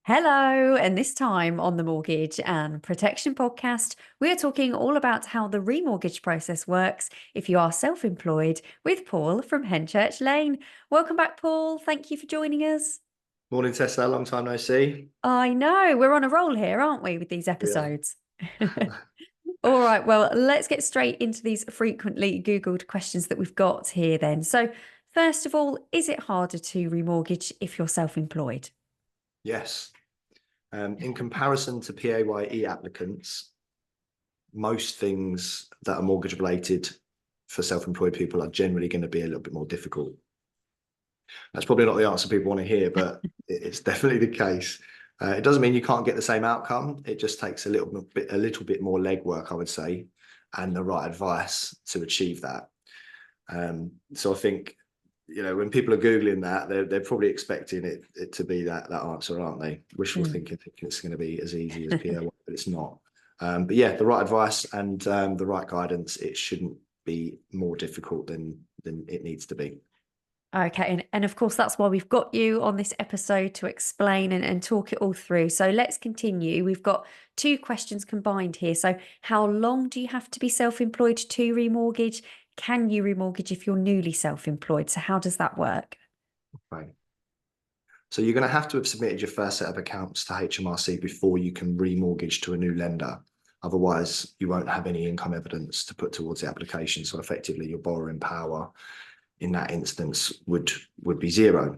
Hello, and this time on the Mortgage and Protection podcast, we are talking all about how the remortgage process works if you are self employed with Paul from Henchurch Lane. Welcome back, Paul. Thank you for joining us. Morning, Tessa. Long time no see. I know we're on a roll here, aren't we, with these Yeah. episodes? All right, well, let's get straight into these frequently Googled questions that we've got here then. So, first of all, is it harder to remortgage if you're self employed? Yes. In comparison to PAYE applicants, most things that are mortgage related for self-employed people are generally going to be a little bit more difficult. That's probably not the answer people want to hear, but it's definitely the case. It doesn't mean you can't get the same outcome. It just takes a little bit more legwork, I would say, and the right advice to achieve that. So I think, when people are Googling that, they're probably expecting it to be that answer, aren't they? Wishful thinking it's going to be as easy as PO, but it's not. But yeah, the right advice and the right guidance, it shouldn't be more difficult than it needs to be. Okay, and of course, that's why we've got you on this episode to explain and talk it all through. So let's continue. We've got two questions combined here. So, how long do you have to be self employed to remortgage? Can you remortgage if you're newly self employed? So, how does that work? Right. So you're going to have to have submitted your first set of accounts to HMRC before you can remortgage to a new lender. Otherwise, you won't have any income evidence to put towards the application. So effectively, your borrowing power in that instance would be zero.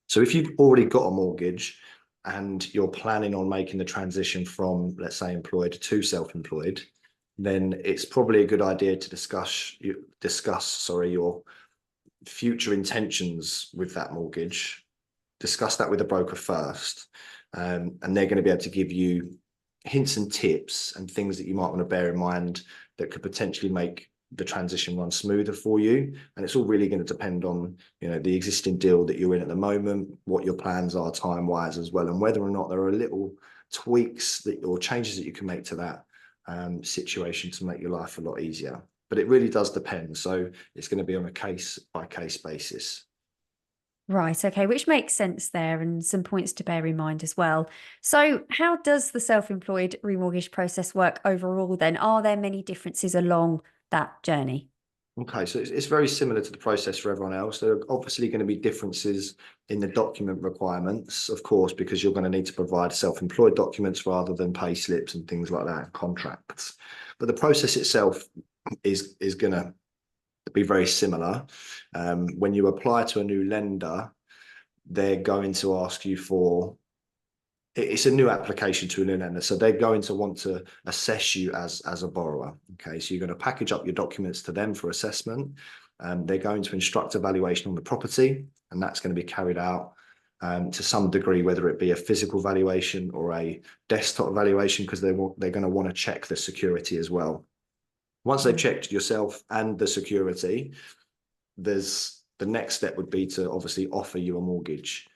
So if you've already got a mortgage and you're planning on making the transition from, let's say, employed to self-employed, then it's probably a good idea to discuss your future intentions with that mortgage. Discuss that with a broker first, and they're going to be able to give you hints and tips and things that you might want to bear in mind that could potentially make the transition run smoother for you. And it's all really going to depend on, the existing deal that you're in at the moment, what your plans are time wise as well, and whether or not there are little tweaks or changes that you can make to that situation to make your life a lot easier. But it really does depend. So it's going to be on a case by case basis. Right, okay, which makes sense there and some points to bear in mind as well. So, how does the self employed remortgage process work overall then? Are there many differences along that journey? Okay, so it's very similar to the process for everyone else. There are obviously going to be differences in the document requirements, of course, because you're going to need to provide self-employed documents rather than pay slips and things like that, contracts. But the process itself is going to be very similar. When you apply to a new lender, they're going to ask you for it's a new application to a new lender. So they're going to want to assess you as a borrower. Okay, so you're going to package up your documents to them for assessment. They're going to instruct a valuation on the property, and that's going to be carried out to some degree, whether it be a physical valuation or a desktop valuation, because they're going to want to check the security as well. Once they've checked yourself and the security, there's the next step would be to obviously offer you a mortgage.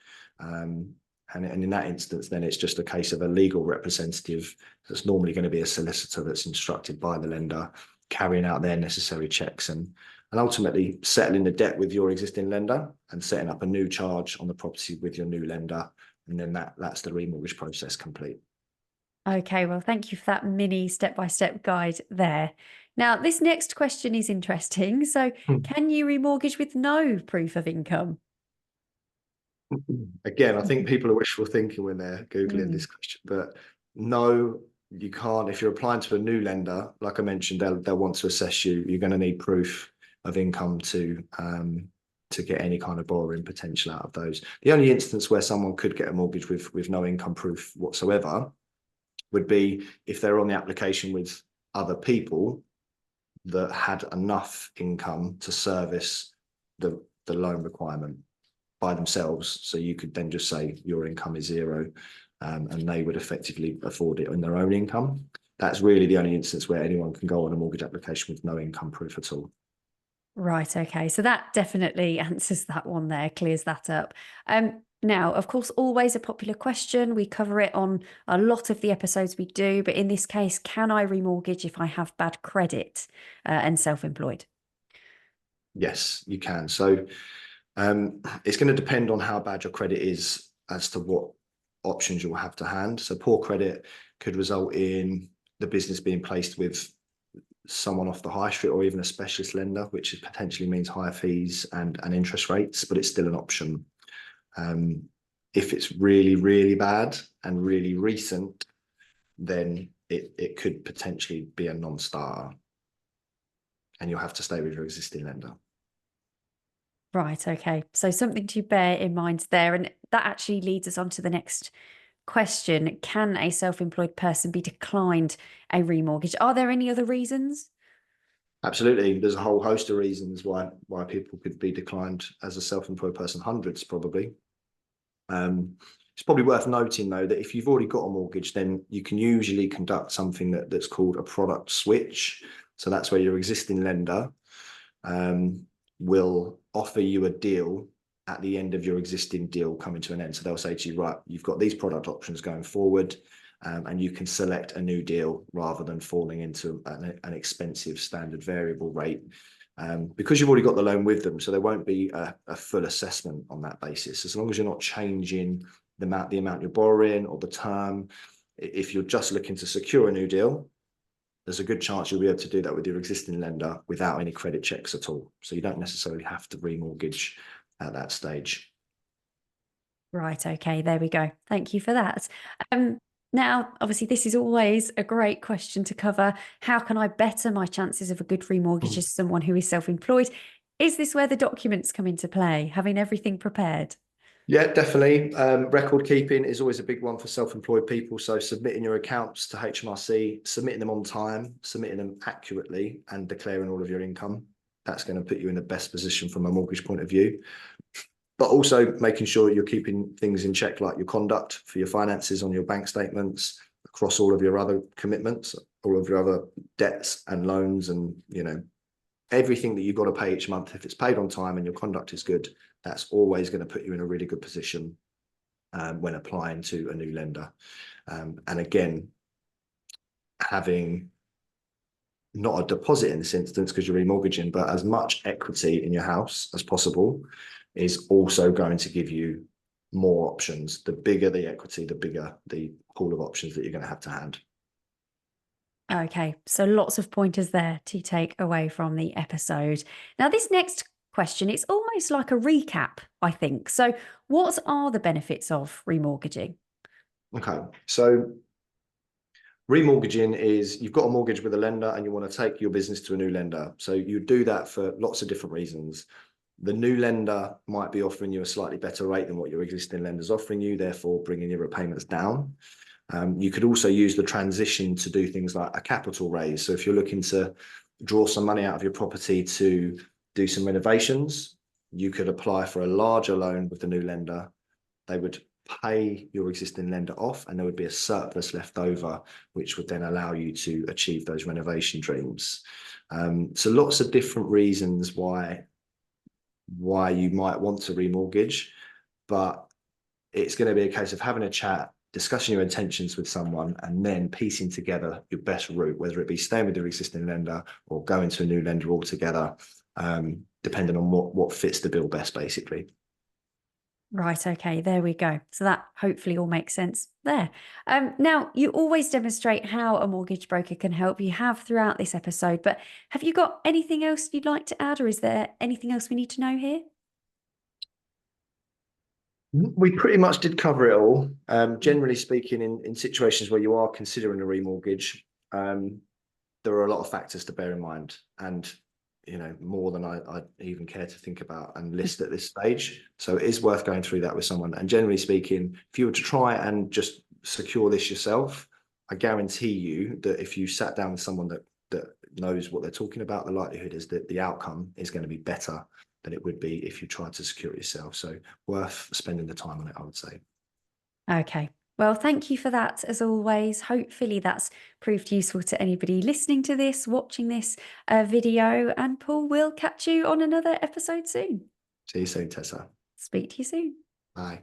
And in that instance, then it's just a case of a legal representative that's normally going to be a solicitor that's instructed by the lender, carrying out their necessary checks and ultimately settling the debt with your existing lender and setting up a new charge on the property with your new lender. And then that's the remortgage process complete. Okay, well, thank you for that mini step-by-step guide there. Now, this next question is interesting. So, can you remortgage with no proof of income? Again, I think people are wishful thinking when they're Googling Mm. this question, but no, you can't. If you're applying to a new lender, like I mentioned, they'll want to assess you. You're going to need proof of income to get any kind of borrowing potential out of those. The only instance where someone could get a mortgage with no income proof whatsoever would be if they're on the application with other people that had enough income to service the loan requirement by themselves. So you could then just say your income is zero, and they would effectively afford it on their own income. That's really the only instance where anyone can go on a mortgage application with no income proof at all. Right, okay. So that definitely answers that one there, clears that up. Now, of course, always a popular question. We cover it on a lot of the episodes we do, but in this case, can I remortgage if I have bad credit and self-employed? Yes, you can. So it's going to depend on how bad your credit is as to what options you'll have to hand. So poor credit could result in the business being placed with someone off the high street or even a specialist lender, which potentially means higher fees and interest rates, but it's still an option. If it's really, really bad and really recent, then it could potentially be a non-starter and you'll have to stay with your existing lender. Right, okay. So something to bear in mind there. And that actually leads us on to the next question. Can a self-employed person be declined a remortgage? Are there any other reasons? Absolutely. There's a whole host of reasons why people could be declined as a self-employed person, hundreds probably. It's probably worth noting, though, that if you've already got a mortgage, then you can usually conduct something that's called a product switch. So that's where your existing lender will offer you a deal at the end of your existing deal coming to an end. So they'll say to you, right, you've got these product options going forward, and you can select a new deal rather than falling into an expensive standard variable rate. Because you've already got the loan with them, so there won't be a full assessment on that basis. As long as you're not changing the amount you're borrowing or the term, if you're just looking to secure a new deal, there's a good chance you'll be able to do that with your existing lender without any credit checks at all. So you don't necessarily have to remortgage at that stage. Right, okay, there we go. Thank you for that. Now, obviously, this is always a great question to cover. How can I better my chances of a good remortgage as someone who is self-employed? Is this where the documents come into play, having everything prepared? Yeah, definitely. Record keeping is always a big one for self-employed people. So submitting your accounts to HMRC, submitting them on time, submitting them accurately, and declaring all of your income. That's going to put you in the best position from a mortgage point of view. But also making sure you're keeping things in check, like your conduct for your finances on your bank statements, across all of your other commitments, all of your other debts and loans, and everything that you've got to pay each month. If it's paid on time and your conduct is good, that's always going to put you in a really good position when applying to a new lender. And again, having not a deposit in this instance because you're remortgaging, but as much equity in your house as possible is also going to give you more options. The bigger the equity, the bigger the pool of options that you're going to have to hand. Okay, so lots of pointers there to take away from the episode. Now, this next question, it's almost like a recap, I think. So, what are the benefits of remortgaging? Okay, so remortgaging is you've got a mortgage with a lender and you want to take your business to a new lender. So you do that for lots of different reasons. The new lender might be offering you a slightly better rate than what your existing lender's offering you, therefore bringing your repayments down. You could also use the transition to do things like a capital raise. So if you're looking to draw some money out of your property to do some renovations, you could apply for a larger loan with the new lender. They would pay your existing lender off and there would be a surplus left over, which would then allow you to achieve those renovation dreams. So lots of different reasons why you might want to remortgage, but it's going to be a case of having a chat, discussing your intentions with someone, and then piecing together your best route, whether it be staying with your existing lender or going to a new lender altogether, depending on what fits the bill best, basically. Right, okay, there we go. So that hopefully all makes sense there. Now, you always demonstrate how a mortgage broker can help. You have throughout this episode, but have you got anything else you'd like to add, or is there anything else we need to know here? We pretty much did cover it all. Generally speaking, in situations where you are considering a remortgage, there are a lot of factors to bear in mind, and more than I even care to think about and list at this stage. So it is worth going through that with someone. And generally speaking, if you were to try and just secure this yourself, I guarantee you that if you sat down with someone that knows what they're talking about, the likelihood is that the outcome is going to be better than it would be if you tried to secure it yourself. So worth spending the time on it, I would say. Okay. Well, thank you for that as always. Hopefully that's proved useful to anybody listening to this, watching this video. And Paul, will catch you on another episode soon. See you soon, Tessa. Speak to you soon. Bye.